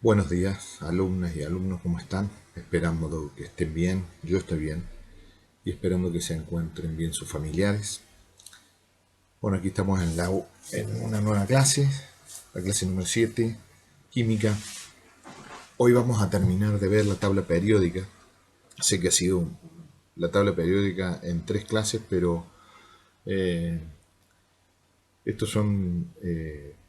Buenos días, alumnas y alumnos, ¿cómo están? Esperando que estén bien, yo estoy bien, y esperando que se encuentren bien sus familiares. Bueno, aquí estamos en una nueva clase, la clase número 7, química. Hoy vamos a terminar de ver la tabla periódica. Sé que ha sido la tabla periódica en 3 clases, pero eh, estos son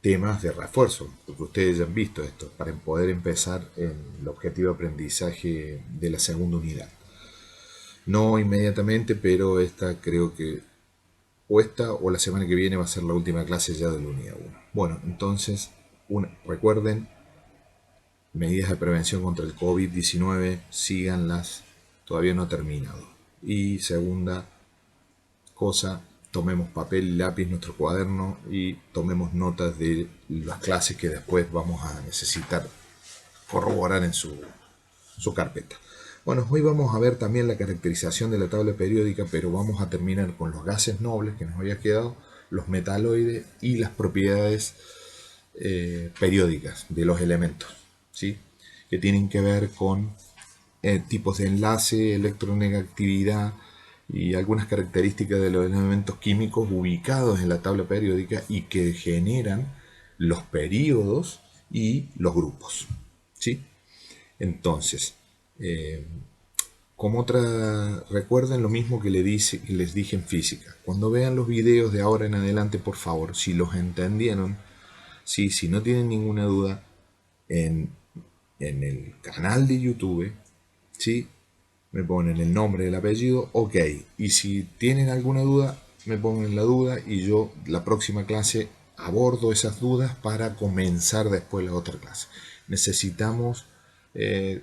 temas de refuerzo, porque ustedes ya han visto esto, para poder empezar en el objetivo de aprendizaje de la segunda unidad. No inmediatamente, pero esta creo que o esta o la semana que viene va a ser la última clase ya de la unidad 1. Bueno, entonces, recuerden, medidas de prevención contra el COVID-19, síganlas, todavía no ha terminado. Y segunda cosa, tomemos papel y lápiz, nuestro cuaderno, y tomemos notas de las clases que después vamos a necesitar corroborar en su carpeta. Bueno, hoy vamos a ver también la caracterización de la tabla periódica, pero vamos a terminar con los gases nobles que nos había quedado, los metaloides y las propiedades periódicas de los elementos, ¿sí? Que tienen que ver con tipos de enlace, electronegatividad y algunas características de los elementos químicos ubicados en la tabla periódica y que generan los períodos y los grupos, ¿sí? Entonces, eh, como otra, recuerden lo mismo que les dije en física. Cuando vean los videos de ahora en adelante, por favor, si los entendieron, sí, si no tienen ninguna duda, en, en el canal de YouTube, ¿sí? Me ponen el nombre, el apellido, ok. Y si tienen alguna duda, me ponen la duda y yo la próxima clase abordo esas dudas para comenzar después la otra clase. Necesitamos eh,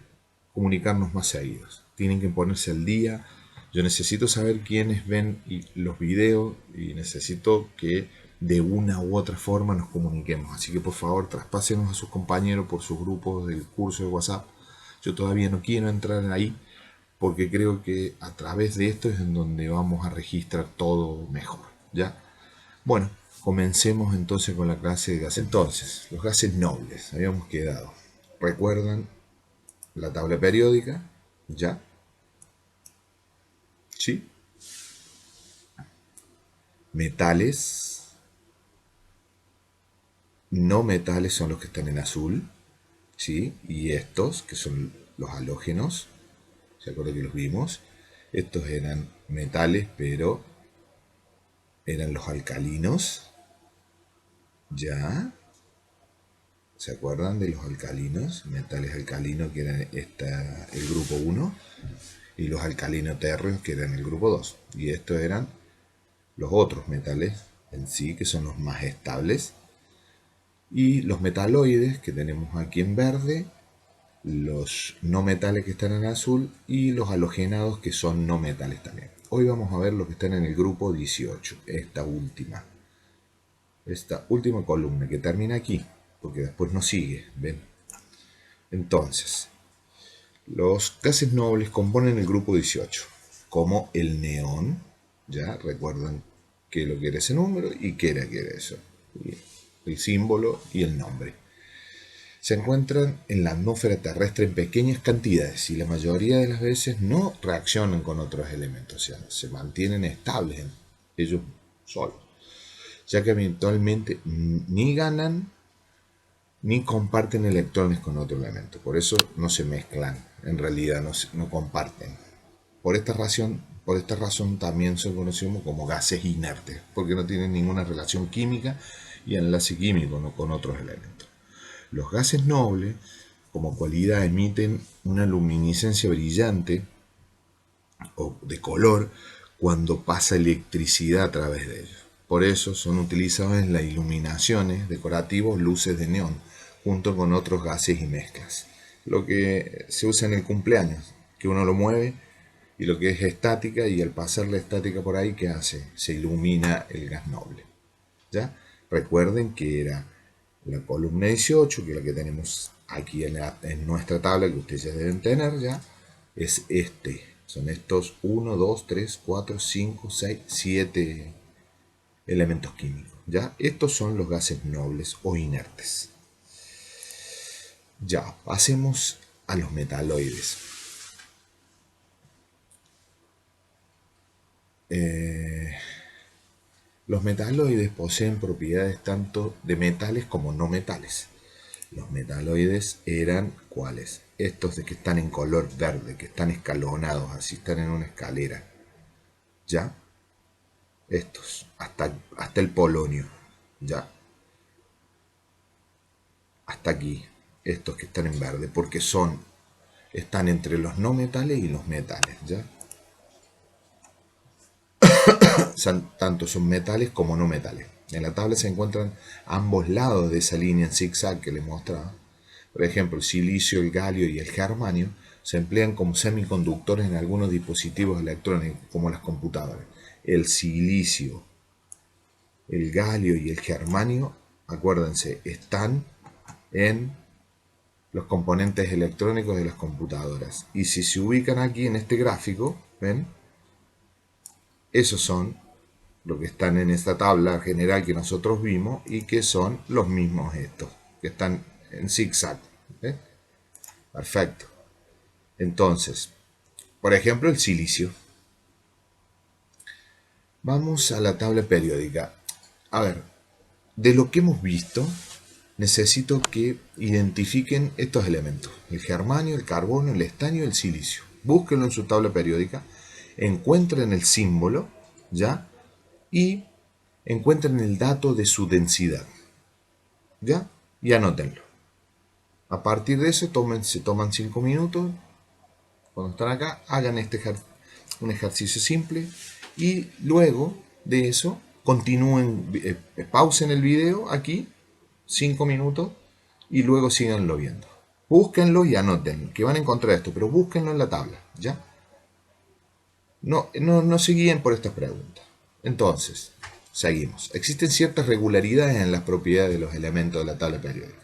comunicarnos más seguidos. Tienen que ponerse al día. Yo necesito saber quiénes ven los videos y necesito que de una u otra forma nos comuniquemos. Así que por favor, traspásenos a sus compañeros por sus grupos del curso de WhatsApp. Yo todavía no quiero entrar ahí porque creo que a través de esto es en donde vamos a registrar todo mejor, ¿ya? Bueno, comencemos entonces con la clase de gases. Entonces, los gases nobles, habíamos quedado. ¿Recuerdan la tabla periódica? ¿Ya? ¿Sí? Metales, no metales son los que están en azul, ¿sí? Y estos, que son los halógenos, ¿se acuerdan que los vimos? Estos eran metales, pero eran los alcalinos, ¿ya? ¿Se acuerdan de los alcalinos? Metales alcalinos que eran el grupo 1 y los alcalinos térreos que eran el grupo 2. Y estos eran los otros metales en sí, que son los más estables. Y los metaloides que tenemos aquí en verde, los no metales que están en azul y los halogenados que son no metales también. Hoy vamos a ver los que están en el grupo 18, esta última columna que termina aquí, porque después no sigue, ¿ven? Entonces, los gases nobles componen el grupo 18, como el neón, ya recuerdan qué lo que era ese número y qué era eso, el símbolo y el nombre. Se encuentran en la atmósfera terrestre en pequeñas cantidades y la mayoría de las veces no reaccionan con otros elementos, o sea, se mantienen estables en ellos solos, ya que eventualmente ni ganan ni comparten electrones con otro elemento. Por eso no se mezclan, en realidad no comparten. Por esta razón también son conocidos como gases inertes, porque no tienen ninguna relación química y enlace químico ¿no? con otros elementos. Los gases nobles, como cualidad, emiten una luminiscencia brillante o de color cuando pasa electricidad a través de ellos. Por eso son utilizados en las iluminaciones decorativas, luces de neón, junto con otros gases y mezclas. Lo que se usa en el cumpleaños, que uno lo mueve, y lo que es estática, y al pasar la estática por ahí, ¿qué hace? Se ilumina el gas noble. ¿Ya? Recuerden que era la columna 18, que es la que tenemos aquí en nuestra tabla, que ustedes ya deben tener ya, es son estos 1, 2, 3, 4, 5, 6, 7 elementos químicos. ¿Ya? Estos son los gases nobles o inertes. Ya, pasemos a los metaloides. Los metaloides poseen propiedades tanto de metales como no metales. Los metaloides eran ¿cuáles? Estos de que están en color verde, que están escalonados, así están en una escalera. ¿Ya? Estos, hasta el polonio. ¿Ya? Hasta aquí. Estos que están en verde, porque están entre los no metales y los metales. ¿Ya? Tanto son metales como no metales. En la tabla se encuentran ambos lados de esa línea en zigzag que les mostraba. Por ejemplo, el silicio, el galio y el germanio se emplean como semiconductores en algunos dispositivos electrónicos, como las computadoras. El silicio, el galio y el germanio, acuérdense, están en los componentes electrónicos de las computadoras. Y si se ubican aquí en este gráfico, ¿ven? Esos son lo que están en esta tabla general que nosotros vimos y que son los mismos estos, que están en zigzag. ¿Eh? Perfecto. Entonces, por ejemplo, el silicio. Vamos a la tabla periódica. A ver, de lo que hemos visto, necesito que identifiquen estos elementos. El germanio, el carbono, el estaño y el silicio. Búsquenlo en su tabla periódica, encuentren el símbolo, ¿ya? Y encuentren el dato de su densidad, ¿ya? Y anótenlo. A partir de eso, se toman 5 minutos. Cuando están acá, hagan un ejercicio simple y luego de eso continúen, pausen el video aquí 5 minutos y luego síganlo viendo. Búsquenlo y anoten que van a encontrar esto, pero búsquenlo en la tabla, ¿ya? No se guíen por estas preguntas. Entonces, seguimos. Existen ciertas regularidades en las propiedades de los elementos de la tabla periódica.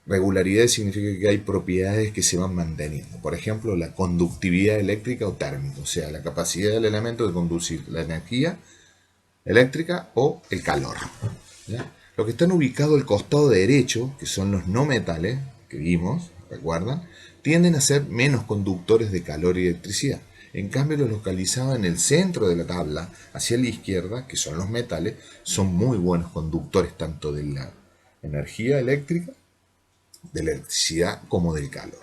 Regularidad significa que hay propiedades que se van manteniendo. Por ejemplo, la conductividad eléctrica o térmica, o sea, la capacidad del elemento de conducir la energía eléctrica o el calor. ¿Ya? Los que están ubicados al costado derecho, que son los no metales, que vimos, ¿recuerdan? Tienden a ser menos conductores de calor y electricidad. En cambio, los localizados en el centro de la tabla, hacia la izquierda, que son los metales, son muy buenos conductores tanto de la energía eléctrica, de la electricidad como del calor.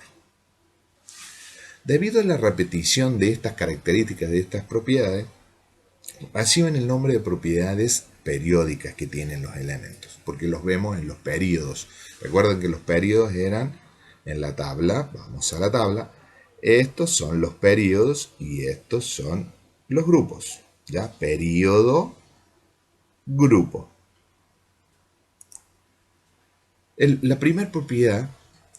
Debido a la repetición de estas características, de estas propiedades, reciben el nombre de propiedades periódicas que tienen los elementos, porque los vemos en los períodos. Recuerden que los períodos eran en la tabla, vamos a la tabla, estos son los períodos y estos son los grupos. ¿Ya? Período, grupo. La primera propiedad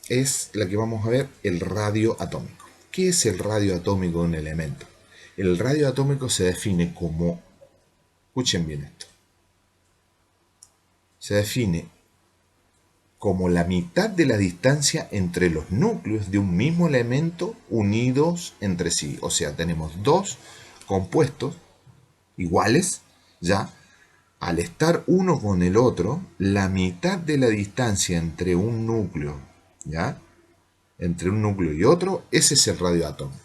es la que vamos a ver, el radio atómico. ¿Qué es el radio atómico de un elemento? El radio atómico se define como, escuchen bien esto, se define como la mitad de la distancia entre los núcleos de un mismo elemento unidos entre sí. O sea, tenemos dos compuestos iguales, ¿ya? Al estar uno con el otro, la mitad de la distancia entre un núcleo, ¿ya? Entre un núcleo y otro, ese es el radio atómico.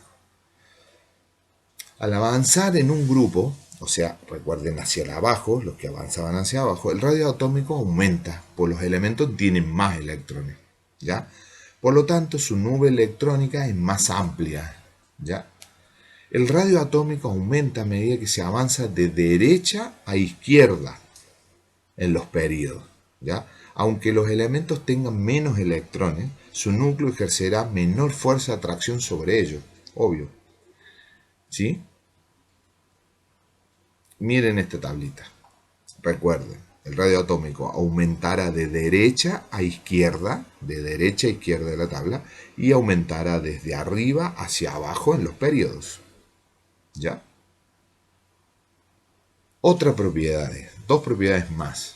Al avanzar en un grupo, o sea, recuerden hacia abajo, los que avanzaban hacia abajo, el radio atómico aumenta, pues los elementos tienen más electrones, ¿ya? Por lo tanto, su nube electrónica es más amplia, ¿ya? El radio atómico aumenta a medida que se avanza de derecha a izquierda en los períodos, ¿ya? Aunque los elementos tengan menos electrones, su núcleo ejercerá menor fuerza de atracción sobre ellos, obvio, ¿sí? Miren esta tablita. Recuerden, el radio atómico aumentará de derecha a izquierda de la tabla, y aumentará desde arriba hacia abajo en los períodos. ¿Ya? Otras propiedades, dos propiedades más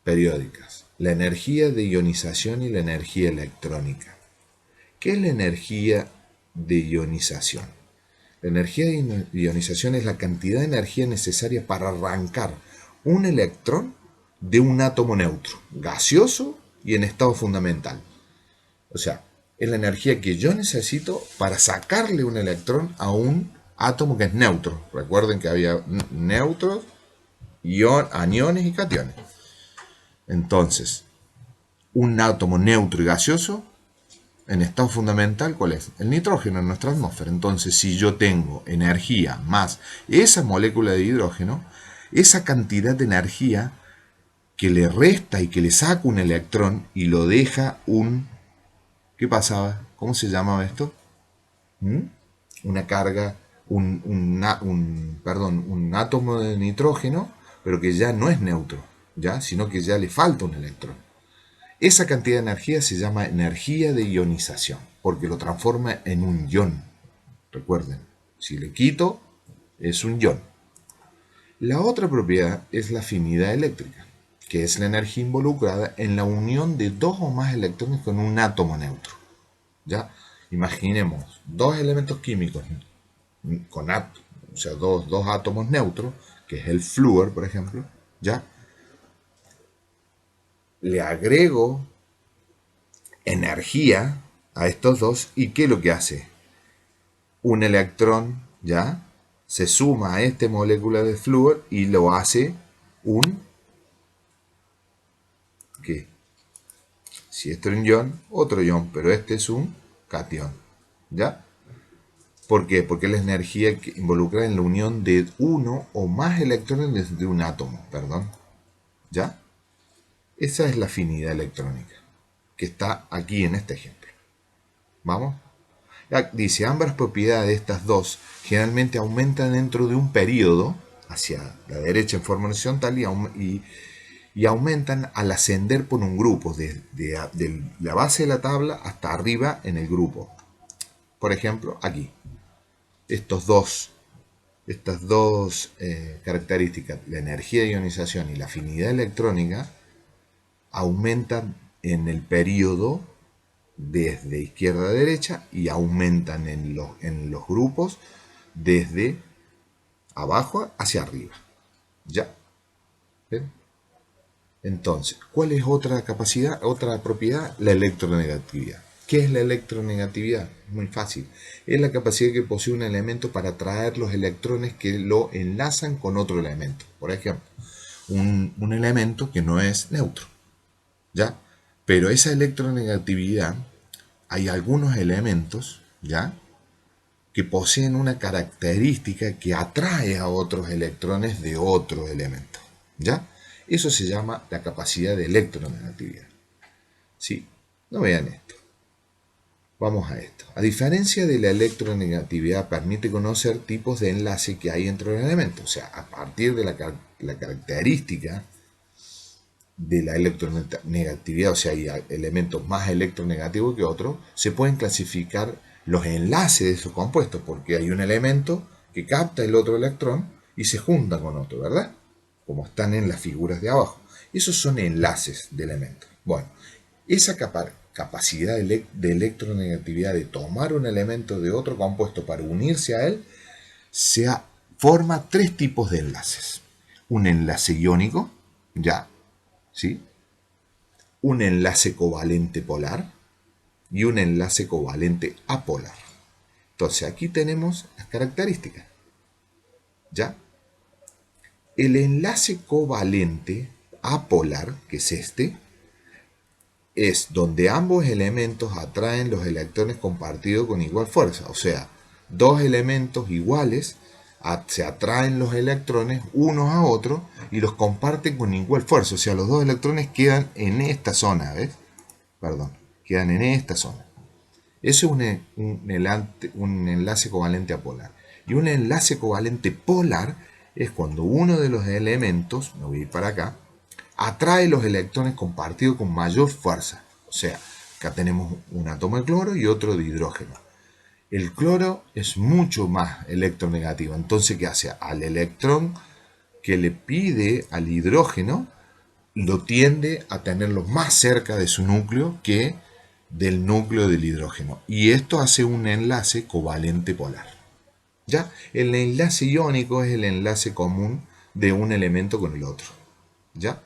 periódicas. La energía de ionización y la energía electrónica. ¿Qué es la energía de ionización? La energía de ionización es la cantidad de energía necesaria para arrancar un electrón de un átomo neutro, gaseoso y en estado fundamental. O sea, es la energía que yo necesito para sacarle un electrón a un átomo que es neutro. Recuerden que había neutros, aniones y cationes. Entonces, un átomo neutro y gaseoso, en estado fundamental, ¿cuál es? El nitrógeno en nuestra atmósfera. Entonces, si yo tengo energía más esa molécula de hidrógeno, esa cantidad de energía que le resta y que le saca un electrón y lo deja un... ¿Qué pasaba? ¿Cómo se llamaba esto? ¿Mm? Una carga, un átomo de nitrógeno, pero que ya no es neutro, ¿ya? Sino que ya le falta un electrón. Esa cantidad de energía se llama energía de ionización, porque lo transforma en un ion. Recuerden, si le quito, es un ion. La otra propiedad es la afinidad eléctrica, que es la energía involucrada en la unión de dos o más electrones con un átomo neutro. ¿Ya? Imaginemos dos elementos químicos con o sea, dos átomos neutros, que es el flúor, por ejemplo, ¿ya? Le agrego energía a estos dos y ¿qué es lo que hace? Un electrón, ¿ya? Se suma a esta molécula de flúor y lo hace un, ¿qué? Si esto es un ion, otro ion, pero este es un cation, ¿ya? ¿Por qué? Porque es la energía que involucra en la unión de uno o más electrones de un átomo, perdón, ¿ya? Esa es la afinidad electrónica, que está aquí en este ejemplo. ¿Vamos? Dice, ambas propiedades de estas dos generalmente aumentan dentro de un periodo, hacia la derecha en forma horizontal, y aumentan al ascender por un grupo, de la base de la tabla hasta arriba en el grupo. Por ejemplo, aquí, estas dos características, la energía de ionización y la afinidad electrónica, aumentan en el periodo desde izquierda a derecha y aumentan en los grupos desde abajo hacia arriba. ¿Ya? ¿Ven? Entonces, ¿cuál es otra capacidad, otra propiedad? La electronegatividad. ¿Qué es la electronegatividad? Muy fácil. Es la capacidad que posee un elemento para atraer los electrones que lo enlazan con otro elemento. Por ejemplo, un elemento que no es neutro, ¿ya? Pero esa electronegatividad, hay algunos elementos, ¿ya?, que poseen una característica que atrae a otros electrones de otro elemento, ¿ya? Eso se llama la capacidad de electronegatividad. ¿Sí? No vean esto. Vamos a esto. A diferencia de la electronegatividad, permite conocer tipos de enlace que hay entre los elementos. O sea, a partir de la característica de la electronegatividad, o sea, hay elementos más electronegativos que otros, se pueden clasificar los enlaces de esos compuestos, porque hay un elemento que capta el otro electrón y se junta con otro, ¿verdad? Como están en las figuras de abajo. Esos son enlaces de elementos. Bueno, esa capacidad de electronegatividad de tomar un elemento de otro compuesto para unirse a él, forma tres tipos de enlaces. Un enlace iónico, ya, ¿sí? Un enlace covalente polar y un enlace covalente apolar. Entonces aquí tenemos las características, ¿ya? El enlace covalente apolar, que es este, es donde ambos elementos atraen los electrones compartidos con igual fuerza. O sea, dos elementos iguales se atraen los electrones unos a otros y los comparten con igual fuerza. O sea, los dos electrones quedan en esta zona, ¿ves? Perdón, quedan en esta zona. Eso es un enlace covalente apolar. Y un enlace covalente polar es cuando uno de los elementos, me voy a ir para acá, atrae los electrones compartidos con mayor fuerza. O sea, acá tenemos un átomo de cloro y otro de hidrógeno. El cloro es mucho más electronegativo. Entonces, ¿qué hace? Al electrón que le pide al hidrógeno, lo tiende a tenerlo más cerca de su núcleo que del núcleo del hidrógeno. Y esto hace un enlace covalente polar. ¿Ya? El enlace iónico es el enlace común de un elemento con el otro. ¿Ya?